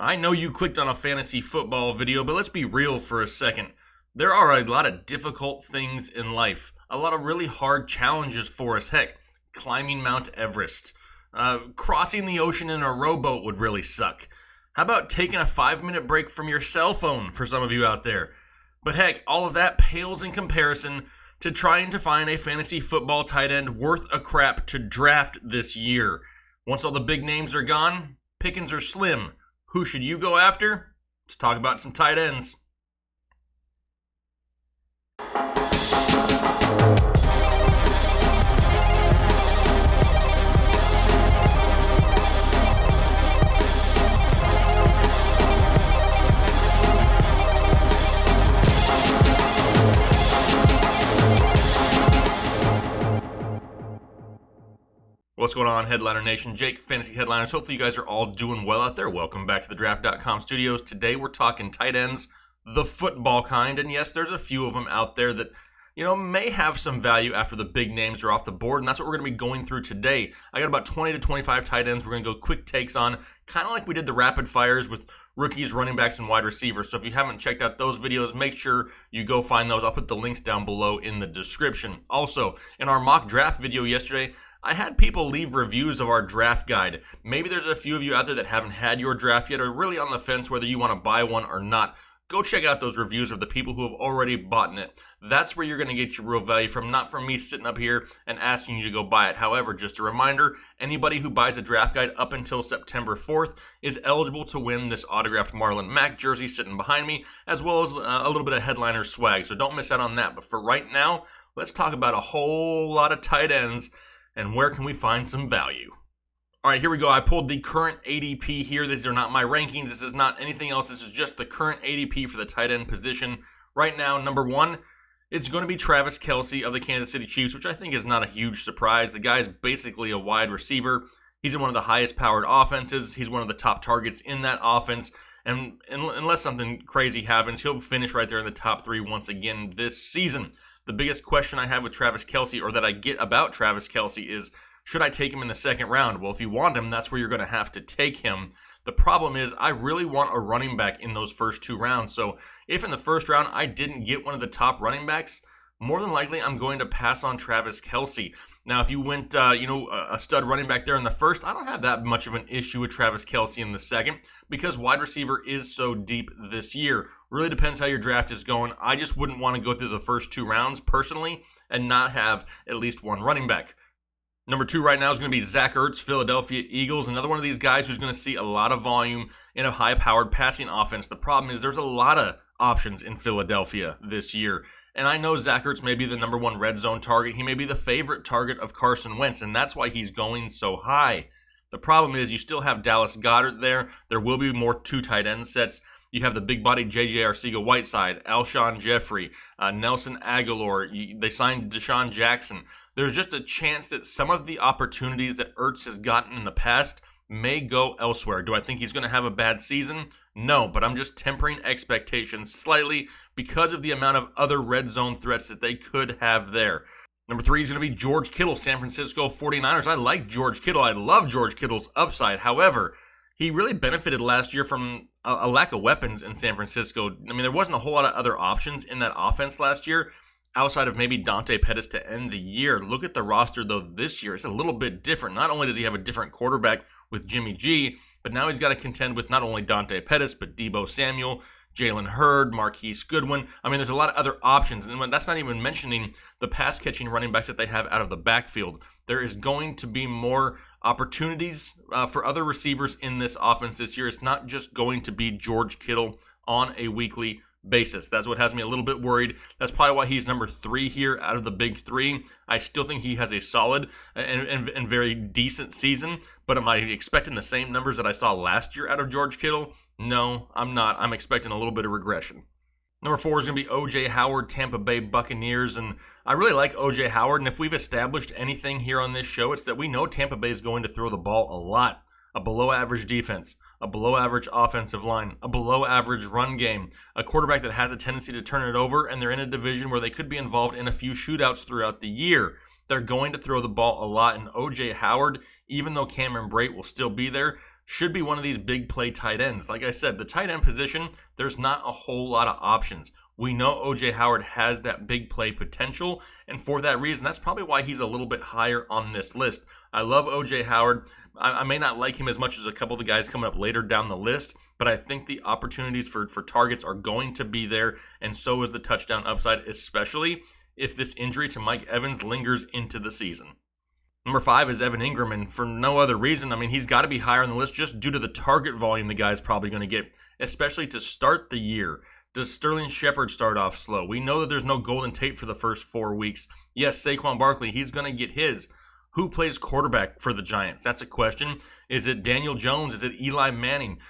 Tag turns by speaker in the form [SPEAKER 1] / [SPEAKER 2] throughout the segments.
[SPEAKER 1] I know you clicked on a fantasy football video, but let's be real for a second. There are a lot of difficult things in life, a lot of really hard challenges for us. Heck, climbing Mount Everest, crossing the ocean in a rowboat would really suck. How about taking a 5-minute break from your cell phone for some of you out there? But heck, all of that pales in comparison to trying to find a fantasy football tight end worth a crap to draft this year. Once all the big names are gone, pickings are slim. Who should you go after? Let's talk about some tight ends. What's going on, Headliner Nation? Jake, Fantasy Headliners. Hopefully you guys are all doing well out there. Welcome back to the Draft.com studios. Today we're talking tight ends, the football kind. And yes, there's a few of them out there that, may have some value after the big names are off the board. And that's what we're going to be going through today. I got about 20 to 25 tight ends we're going to go quick takes on, kind of like we did the rapid fires with rookies, running backs, and wide receivers. So if you haven't checked out those videos, make sure you go find those. I'll put the links down below in the description. Also, in our mock draft video yesterday, I had people leave reviews of our draft guide. Maybe there's a few of you out there that haven't had your draft yet or really on the fence whether you want to buy one or not. Go check out those reviews of the people who have already bought it. That's where you're going to get your real value from, not from me sitting up here and asking you to go buy it. However, just a reminder, anybody who buys a draft guide up until September 4th is eligible to win this autographed Marlon Mack jersey sitting behind me, as well as a little bit of headliner swag. So don't miss out on that. But for right now, let's talk about a whole lot of tight ends and where can we find some value. All right, here we go. I pulled the current ADP here. These are not my rankings. This is not anything else. This is just the current ADP for the tight end position. Right now, number one, it's going to be Travis Kelce of the Kansas City Chiefs, which I think is not a huge surprise. The guy's basically a wide receiver. He's in one of the highest powered offenses. He's one of the top targets in that offense. And unless something crazy happens, he'll finish right there in the top 3 once again this season. The biggest question I have with Travis Kelce, or that I get about Travis Kelce, is should I take him in the second round? Well, if you want him, that's where you're going to have to take him. The problem is I really want a running back in those first 2 rounds. So if in the first round I didn't get one of the top running backs, more than likely I'm going to pass on Travis Kelce. Now, if you went, a stud running back there in the first, I don't have that much of an issue with Travis Kelce in the second because wide receiver is so deep this year. Really depends how your draft is going. I just wouldn't want to go through the first 2 rounds personally and not have at least one running back. Number 2 right now is going to be Zach Ertz, Philadelphia Eagles. Another one of these guys who's going to see a lot of volume in a high-powered passing offense. The problem is there's a lot of options in Philadelphia this year. And I know Zach Ertz may be the number 1 red zone target. He may be the favorite target of Carson Wentz, and that's why he's going so high. The problem is you still have Dallas Goddard there. There will be more 2 tight end sets. You have the big-bodied J.J. Arcega-Whiteside, Alshon Jeffrey, Nelson Aguilar. They signed Deshaun Jackson. There's just a chance that some of the opportunities that Ertz has gotten in the past may go elsewhere. Do I think he's going to have a bad season? No, but I'm just tempering expectations slightly because of the amount of other red zone threats that they could have there. Number 3 is going to be George Kittle, San Francisco 49ers. I like George Kittle. I love George Kittle's upside. However, he really benefited last year from a lack of weapons in San Francisco. I mean, there wasn't a whole lot of other options in that offense last year outside of maybe Dante Pettis to end the year. Look at the roster, though, this year. It's a little bit different. Not only does he have a different quarterback with Jimmy G, but now he's got to contend with not only Dante Pettis, but Deebo Samuel, Jalen Hurd, Marquise Goodwin. I mean, there's a lot of other options. And that's not even mentioning the pass-catching running backs that they have out of the backfield. There is going to be more opportunities for other receivers in this offense this year. It's not just going to be George Kittle on a weekly basis. That's what has me a little bit worried. That's probably why he's number 3 here out of the big 3. I still think he has a solid and very decent season, but am I expecting the same numbers that I saw last year out of George Kittle? No, I'm not. I'm expecting a little bit of regression. Number 4 is going to be O.J. Howard, Tampa Bay Buccaneers, and I really like O.J. Howard, and if we've established anything here on this show, it's that we know Tampa Bay is going to throw the ball a lot. A below-average defense, a below-average offensive line, a below-average run game, a quarterback that has a tendency to turn it over, and they're in a division where they could be involved in a few shootouts throughout the year. They're going to throw the ball a lot, and O.J. Howard, even though Cameron Brate will still be there, should be one of these big play tight ends. Like I said, the tight end position, there's not a whole lot of options. We know O.J. Howard has that big play potential, and for that reason, that's probably why he's a little bit higher on this list. I love O.J. Howard. I may not like him as much as a couple of the guys coming up later down the list, but I think the opportunities for targets are going to be there, and so is the touchdown upside, especially if this injury to Mike Evans lingers into the season. Number 5 is Evan Engram, and for no other reason, I mean, he's got to be higher on the list just due to the target volume the guy's probably going to get, especially to start the year. Does Sterling Shepard start off slow? We know that there's no Golden Tate for the first 4 weeks. Yes, Saquon Barkley, he's going to get his. Who plays quarterback for the Giants? That's a question. Is it Daniel Jones? Is it Eli Manning?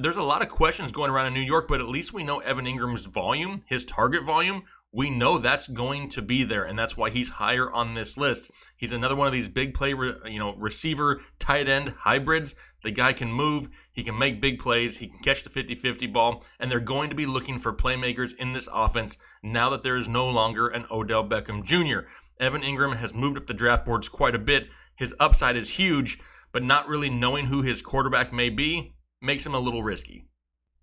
[SPEAKER 1] There's a lot of questions going around in New York, but at least we know Evan Ingram's volume, his target volume, we know that's going to be there, and that's why he's higher on this list. He's another one of these big play, receiver, tight end hybrids. The guy can move, he can make big plays, he can catch the 50-50 ball, and they're going to be looking for playmakers in this offense now that there is no longer an Odell Beckham Jr. Evan Engram has moved up the draft boards quite a bit. His upside is huge, but not really knowing who his quarterback may be makes him a little risky.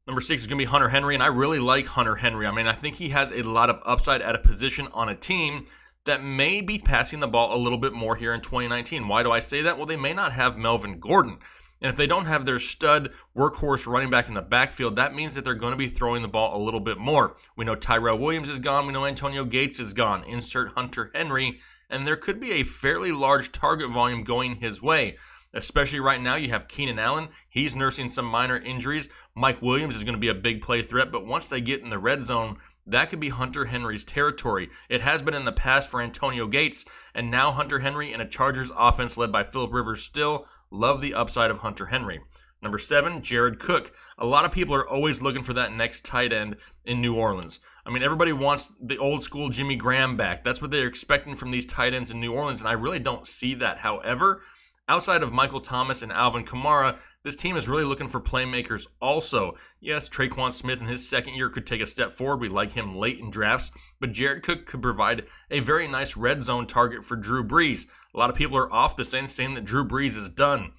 [SPEAKER 1] Number 6 is going to be Hunter Henry, and I really like Hunter Henry. I mean, I think he has a lot of upside at a position on a team that may be passing the ball a little bit more here in 2019. Why do I say that? Well, they may not have Melvin Gordon. And if they don't have their stud workhorse running back in the backfield, that means that they're going to be throwing the ball a little bit more. We know Tyrell Williams is gone. We know Antonio Gates is gone. Insert Hunter Henry. And there could be a fairly large target volume going his way. Especially right now, you have Keenan Allen. He's nursing some minor injuries. Mike Williams is going to be a big play threat. But once they get in the red zone, that could be Hunter Henry's territory. It has been in the past for Antonio Gates. And now Hunter Henry in a Chargers offense led by Phillip Rivers still. Love the upside of Hunter Henry. Number 7, Jerrod Cook. A lot of people are always looking for that next tight end in New Orleans. I mean, everybody wants the old school Jimmy Graham back. That's what they're expecting from these tight ends in New Orleans, and I really don't see that. However, outside of Michael Thomas and Alvin Kamara, this team is really looking for playmakers also. Yes, Traquan Smith in his second year could take a step forward. We like him late in drafts. But Jerrod Cook could provide a very nice red zone target for Drew Brees. A lot of people are off the scent saying that Drew Brees is done.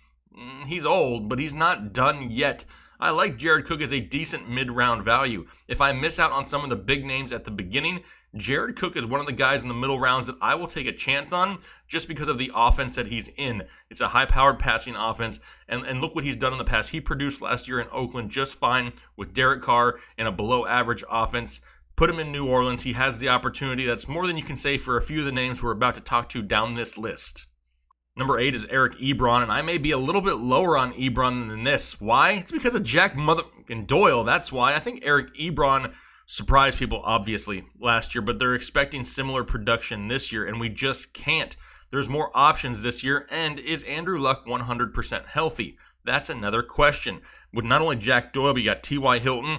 [SPEAKER 1] He's old, but he's not done yet. I like Jerrod Cook as a decent mid-round value. If I miss out on some of the big names at the beginning, Jerrod Cook is one of the guys in the middle rounds that I will take a chance on just because of the offense that he's in. It's a high-powered passing offense, and look what he's done in the past. He produced last year in Oakland just fine with Derek Carr in a below-average offense. Put him in New Orleans. He has the opportunity. That's more than you can say for a few of the names we're about to talk to down this list. Number 8 is Eric Ebron, and I may be a little bit lower on Ebron than this. Why? It's because of Jack Doyle. That's why. I think Eric Ebron surprised people, obviously, last year, but they're expecting similar production this year, and we just can't. There's more options this year, and is Andrew Luck 100% healthy? That's another question. With not only Jack Doyle, but you got T.Y. Hilton,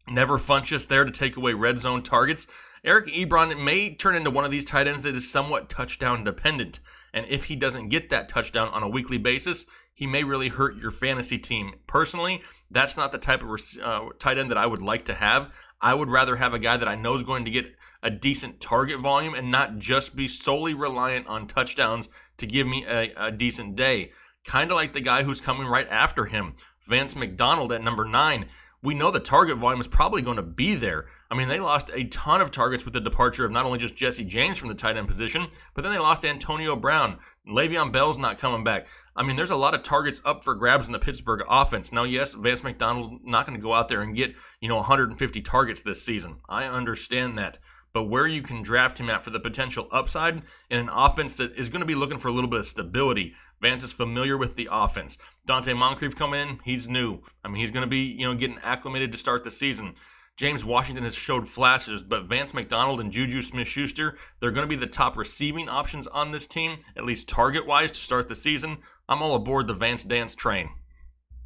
[SPEAKER 1] Never Funchess there to take away red zone targets. Eric Ebron may turn into one of these tight ends that is somewhat touchdown dependent. And if he doesn't get that touchdown on a weekly basis, he may really hurt your fantasy team. Personally, that's not the type of tight end that I would like to have. I would rather have a guy that I know is going to get a decent target volume and not just be solely reliant on touchdowns to give me a decent day. Kind of like the guy who's coming right after him, Vance Mcdonald at number 9. We know the target volume is probably going to be there. I mean, they lost a ton of targets with the departure of not only just Jesse James from the tight end position, but then they lost Antonio Brown. Le'Veon Bell's not coming back. I mean, there's a lot of targets up for grabs in the Pittsburgh offense. Now, yes, Vance McDonald's not going to go out there and get, 150 targets this season. I understand that. But where you can draft him at for the potential upside in an offense that is going to be looking for a little bit of stability. Vance is familiar with the offense. Dante Moncrief coming in, he's new. I mean, he's going to be, getting acclimated to start the season. James Washington has showed flashes, but Vance McDonald and Juju Smith-Schuster, they're going to be the top receiving options on this team, at least target-wise, to start the season. I'm all aboard the Vance Dance train.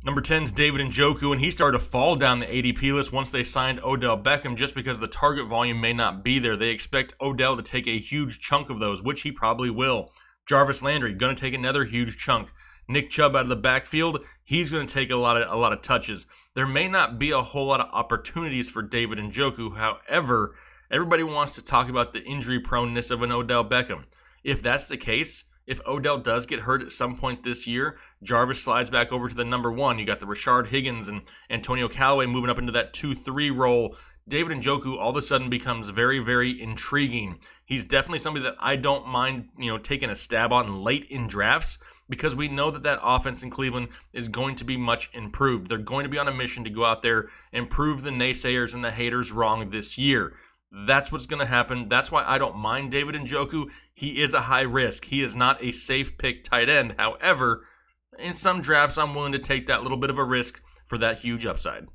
[SPEAKER 1] Number 10 is David Njoku, and he started to fall down the ADP list once they signed Odell Beckham just because the target volume may not be there. They expect Odell to take a huge chunk of those, which he probably will. Jarvis Landry, going to take another huge chunk. Nick Chubb out of the backfield, he's going to take a lot of touches. There may not be a whole lot of opportunities for David Njoku. However, everybody wants to talk about the injury proneness of an Odell Beckham. If that's the case, If Odell does get hurt at some point this year, Jarvis slides back over to the number 1. You got the Rashard Higgins and Antonio Callaway moving up into that 2-3 role. David Njoku all of a sudden becomes very, very intriguing. He's definitely somebody that I don't mind, taking a stab on late in drafts, because we know that offense in Cleveland is going to be much improved. They're going to be on a mission to go out there and prove the naysayers and the haters wrong this year. That's what's going to happen. That's why I don't mind David Njoku. He is a high risk. He is not a safe pick tight end. However, in some drafts, I'm willing to take that little bit of a risk for that huge upside.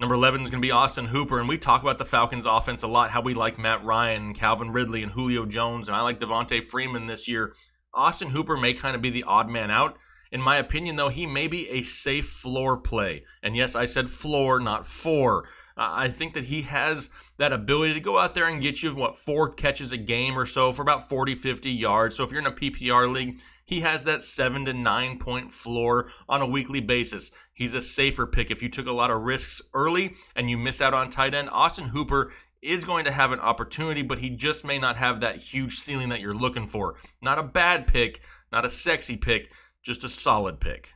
[SPEAKER 1] Number 11 is going to be Austin Hooper, and we talk about the Falcons offense a lot, how we like Matt Ryan, Calvin Ridley, and Julio Jones, and I like Devontae Freeman this year. Austin Hooper may kind of be the odd man out. In my opinion, though, he may be a safe floor play. And yes, I said floor, not four. I think that he has that ability to go out there and get you, 4 catches a game or so for about 40, 50 yards. So if you're in a PPR league, he has that 7 to 9 point floor on a weekly basis. He's a safer pick. If you took a lot of risks early and you miss out on tight end, Austin Hooper is going to have an opportunity, but he just may not have that huge ceiling that you're looking for. Not a bad pick, not a sexy pick, just a solid pick.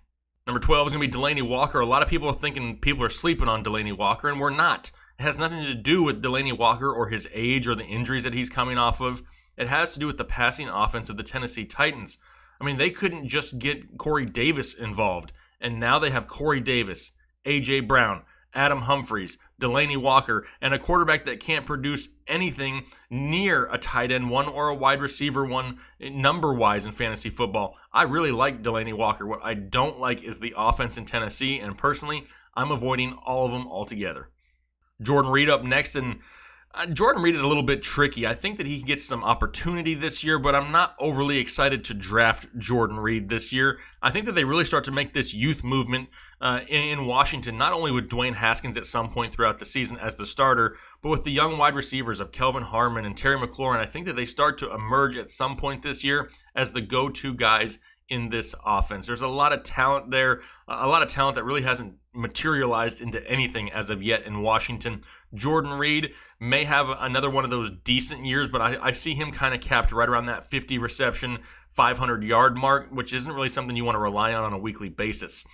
[SPEAKER 1] Number 12 is going to be Delanie Walker. A lot of people are thinking people are sleeping on Delanie Walker, and we're not. It has nothing to do with Delanie Walker or his age or the injuries that he's coming off of. It has to do with the passing offense of the Tennessee Titans. I mean, they couldn't just get Corey Davis involved, and now they have Corey Davis, A.J. Brown, Adam Humphries, Delanie Walker, and a quarterback that can't produce anything near a tight end one or a wide receiver one number-wise in fantasy football. I really like Delanie Walker. What I don't like is the offense in Tennessee, and personally, I'm avoiding all of them altogether. Jordan Reed up next, and Jordan Reed is a little bit tricky. I think that he gets some opportunity this year, but I'm not overly excited to draft Jordan Reed this year. I think that they really start to make this youth movement in Washington, not only with Dwayne Haskins at some point throughout the season as the starter, but with the young wide receivers of Kelvin Harmon and Terry McLaurin. I think that they start to emerge at some point this year as the go-to guys in this offense. There's a lot of talent there, a lot of talent that really hasn't materialized into anything as of yet in Washington. Jordan Reed may have another one of those decent years, but I see him kind of capped right around that 50 reception, 500 yard mark, which isn't really something you want to rely on a weekly basis.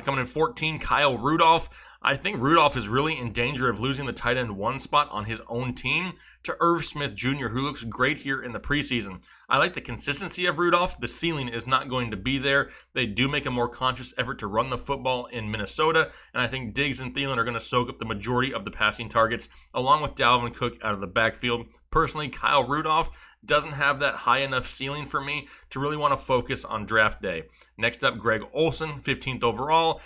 [SPEAKER 1] Coming in 14, Kyle Rudolph. I think Rudolph is really in danger of losing the tight end 1 spot on his own team to Irv Smith Jr., who looks great here in the preseason. I like the consistency of Rudolph. The ceiling is not going to be there. They do make a more conscious effort to run the football in Minnesota, and I think Diggs and Thielen are going to soak up the majority of the passing targets, along with Dalvin Cook out of the backfield. Personally, Kyle Rudolph doesn't have that high enough ceiling for me to really want to focus on draft day. Next up, Greg Olsen, 15th overall.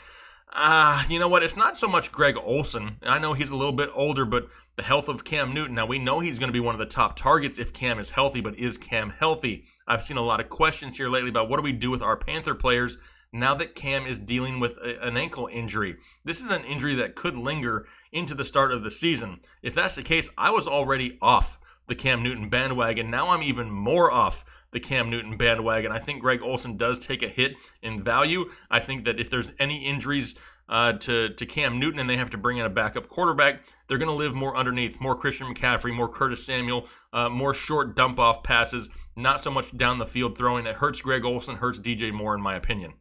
[SPEAKER 1] You know what? It's not so much Greg Olsen. I know he's a little bit older, but the health of Cam Newton. Now, we know he's going to be one of the top targets if Cam is healthy, but is Cam healthy? I've seen a lot of questions here lately about what do we do with our Panther players now that Cam is dealing with an ankle injury. This is an injury that could linger into the start of the season. If that's the case, I was already off the Cam Newton bandwagon. Now I'm even more off the Cam Newton bandwagon. I think Greg Olsen does take a hit in value. I think that if there's any injuries to Cam Newton and they have to bring in a backup quarterback, they're going to live more underneath, more Christian McCaffrey, more Curtis Samuel, more short dump-off passes, not so much down the field throwing. It hurts Greg Olsen, hurts DJ Moore in my opinion.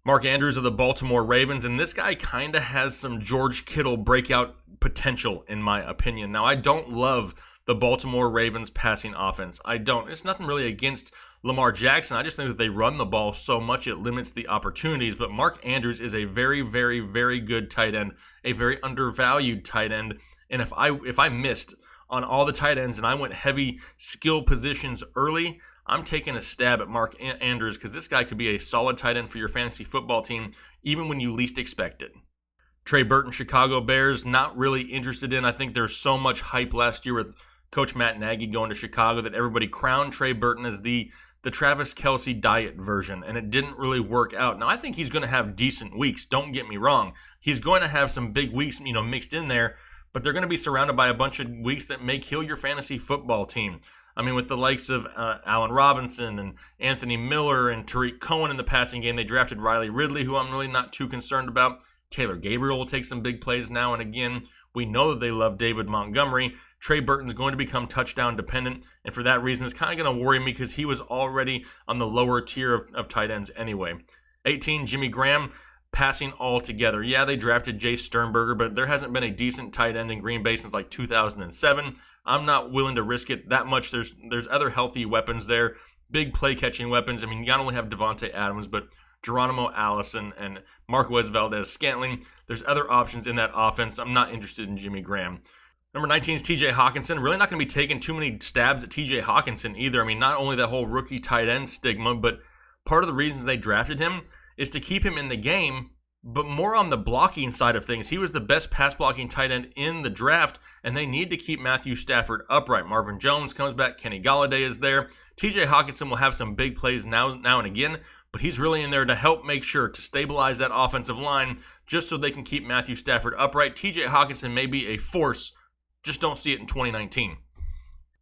[SPEAKER 1] Mark Andrews of the Baltimore Ravens, and this guy kind of has some George Kittle breakout potential in my opinion. Now, I don't love the Baltimore Ravens passing offense. I don't. It's nothing really against Lamar Jackson. I just think that they run the ball so much it limits the opportunities. But Mark Andrews is a very, very, very good tight end, a very undervalued tight end. And if I missed on all the tight ends and I went heavy skill positions early, I'm taking a stab at Mark Andrews because this guy could be a solid tight end for your fantasy football team, even when you least expect it. Trey Burton, Chicago Bears, not really interested in. I think there's so much hype last year with Coach Matt Nagy going to Chicago that everybody crowned Trey Burton as the Travis Kelce diet version, and it didn't really work out. Now, I think he's going to have decent weeks. Don't get me wrong. He's going to have some big weeks, mixed in there, but they're going to be surrounded by a bunch of weeks that may kill your fantasy football team. I mean, with the likes of Allen Robinson and Anthony Miller and Tariq Cohen in the passing game, they drafted Riley Ridley, who I'm really not too concerned about. Taylor Gabriel will take some big plays now and again. We know that they love David Montgomery. Trey Burton's going to become touchdown dependent, and for that reason, it's kind of going to worry me because he was already on the lower tier of tight ends anyway. 18, Jimmy Graham, passing altogether. Yeah, they drafted Jay Sternberger, but there hasn't been a decent tight end in Green Bay since like 2007. I'm not willing to risk it that much. There's other healthy weapons there, big play-catching weapons. I mean, you not only have Devontae Adams, but Geronimo Allison and Marquez Valdez-Scantling. There's other options in that offense. I'm not interested in Jimmy Graham. Number 19 is TJ Hawkinson. Really not going to be taking too many stabs at TJ Hawkinson either. I mean, not only that whole rookie tight end stigma, but part of the reasons they drafted him is to keep him in the game, but more on the blocking side of things. He was the best pass blocking tight end in the draft, and they need to keep Matthew Stafford upright. Marvin Jones comes back. Kenny Golladay is there. TJ Hawkinson will have some big plays now and again, but he's really in there to help make sure to stabilize that offensive line just so they can keep Matthew Stafford upright. TJ Hawkinson may be a force. Just don't see it in 2019.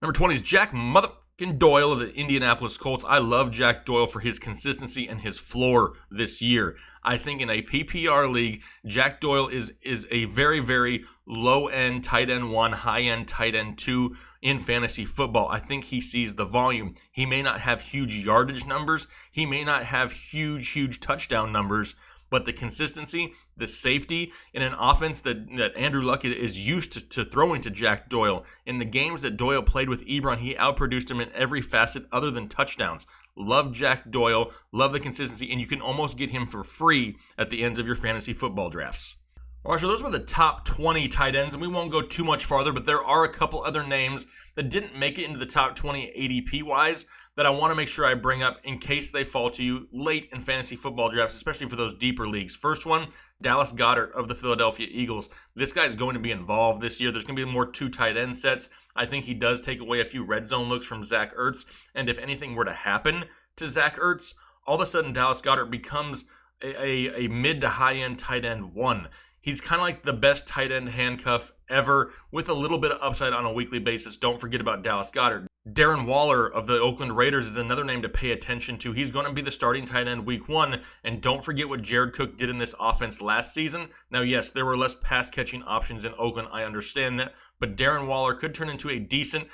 [SPEAKER 1] Number 20 is Jack motherfucking Doyle of the Indianapolis Colts. I love Jack Doyle for his consistency and his floor this year. I think in a PPR league, Jack Doyle is a very, very low-end tight end 1, high-end tight end 2 in fantasy football. I think he sees the volume. He may not have huge yardage numbers. He may not have huge touchdown numbers, but the consistency, the safety in an offense that Andrew Luck is used to throwing to Jack Doyle. In the games that Doyle played with Ebron, he outproduced him in every facet other than touchdowns. Love Jack Doyle, love the consistency, and you can almost get him for free at the ends of your fantasy football drafts. All right, so those were the top 20 tight ends, and we won't go too much farther, but there are a couple other names that didn't make it into the top 20 ADP-wise that I want to make sure I bring up in case they fall to you late in fantasy football drafts, especially for those deeper leagues. First one, Dallas Goddard of the Philadelphia Eagles. This guy's going to be involved this year. There's going to be more 2 tight end sets. I think he does take away a few red zone looks from Zach Ertz, and if anything were to happen to Zach Ertz, all of a sudden Dallas Goddard becomes a mid to high end tight end 1. He's kind of like the best tight end handcuff ever with a little bit of upside on a weekly basis. Don't forget about Dallas Goddard. Darren Waller of the Oakland Raiders is another name to pay attention to. He's going to be the starting tight end week 1. And don't forget what Jerrod Cook did in this offense last season. Now, yes, there were less pass catching options in Oakland. I understand that. But Darren Waller could turn into a decent,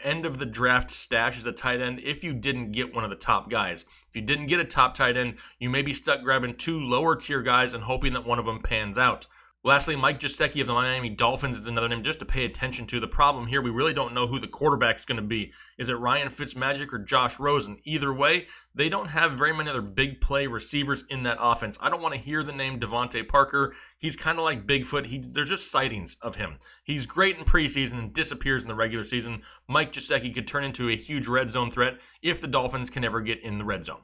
[SPEAKER 1] end of the draft stash as a tight end if you didn't get one of the top guys. If you didn't get a top tight end, you may be stuck grabbing 2 lower tier guys and hoping that one of them pans out. Lastly, Mike Giuseppe of the Miami Dolphins is another name just to pay attention to. The problem here, we really don't know who the quarterback's going to be. Is it Ryan Fitzmagic or Josh Rosen? Either way, they don't have very many other big play receivers in that offense. I don't want to hear the name Devontae Parker. He's kind of like Bigfoot. There's just sightings of him. He's great in preseason and disappears in the regular season. Mike Giuseppe could turn into a huge red zone threat if the Dolphins can ever get in the red zone.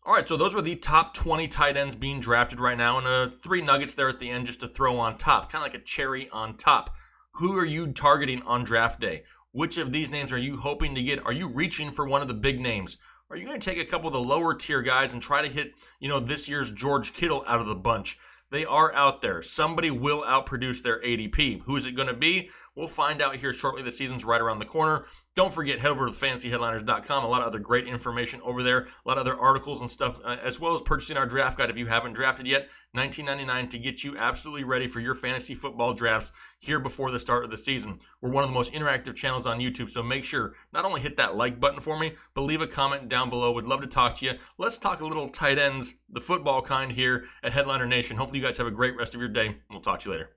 [SPEAKER 1] All right, so those were the top 20 tight ends being drafted right now, and 3 nuggets there at the end just to throw on top, kind of like a cherry on top. Who are you targeting on draft day? Which of these names are you hoping to get? Are you reaching for one of the big names? Are you going to take a couple of the lower tier guys and try to hit, this year's George Kittle out of the bunch? They are out there. Somebody will outproduce their ADP. Who is it going to be? We'll find out here shortly. The season's right around the corner. Don't forget, head over to fantasyheadliners.com. A lot of other great information over there. A lot of other articles and stuff, as well as purchasing our draft guide if you haven't drafted yet. $19.99 to get you absolutely ready for your fantasy football drafts here before the start of the season. We're one of the most interactive channels on YouTube, so make sure not only hit that like button for me, but leave a comment down below. Would love to talk to you. Let's talk a little tight ends, the football kind here at Headliner Nation. Hopefully you guys have a great rest of your day. We'll talk to you later.